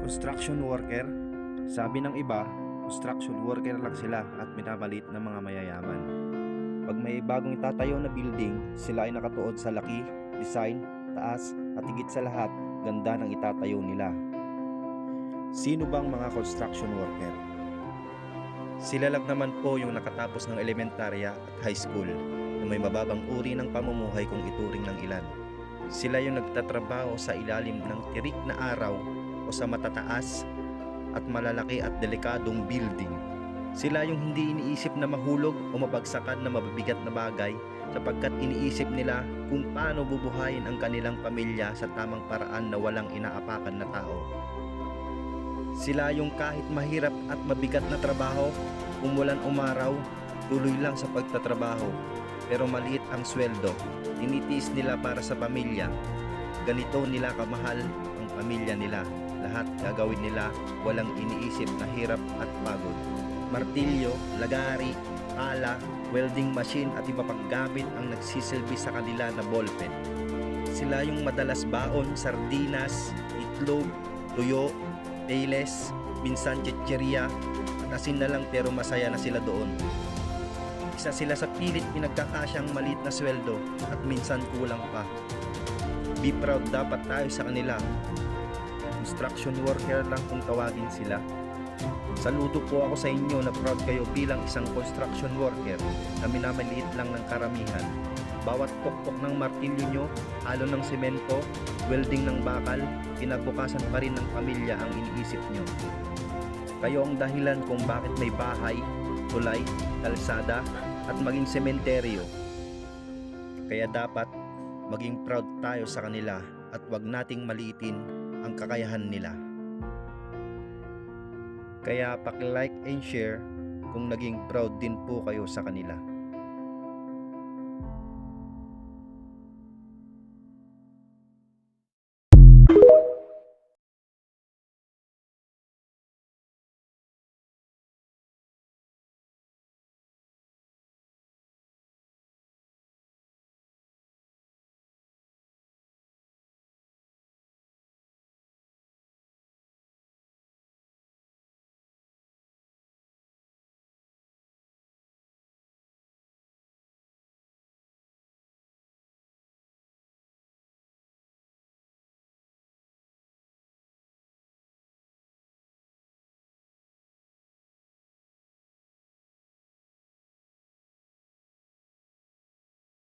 Construction worker? Sabi ng iba, construction worker lang sila at minamalit ng mga mayayaman. Pag may bagong itatayo na building, sila ay nakatuon sa laki, design, taas at higit sa lahat, ganda ng itatayo nila. Sino bang mga construction worker? Sila lang naman po yung nakatapos ng elementarya at high school na may mababang uri ng pamumuhay kung ituring ng ilan. Sila yung nagtatrabaho sa ilalim ng tirik na araw o sa matataas at malalaki at delikadong building. Sila yung hindi iniisip na mahulog o mabagsakan na mabibigat na bagay sapagkat iniisip nila kung paano bubuhayin ang kanilang pamilya sa tamang paraan na walang inaapakan na tao. Sila yung kahit mahirap at mabigat na trabaho, umulan umaraw, tuloy lang sa pagtatrabaho. Pero maliit ang sweldo, tinitiis nila para sa pamilya. Ganito nila kamahal ang pamilya nila. Lahat gagawin nila, walang iniisip na hirap at pagod. Martilyo, lagari, pala, welding machine at iba pang gamit ang nagsisilbi sa kanila na ballpen. Sila yung madalas baon, sardinas, itlog, tuyo, payless, minsan chichirya, at asin na lang pero masaya na sila doon. Isa sila sa pilit pinagkakasyang maliit na sweldo at minsan kulang pa. Be proud dapat tayo sa kanila. Construction worker lang kung tawagin sila. Saludo po ako sa inyo na proud kayo bilang isang construction worker na minamaliit lang ng karamihan. Bawat pokpok ng martilyo nyo, halo ng semento, welding ng bakal, kinabukasan pa rin ng pamilya ang iniisip nyo. Kayo ang dahilan kung bakit may bahay, tulay, kalsada, at maging sementeryo. Kaya dapat maging proud tayo sa kanila at wag nating maliitin ang kakayahan nila. Kaya paki-like and share kung naging proud din po kayo sa kanila.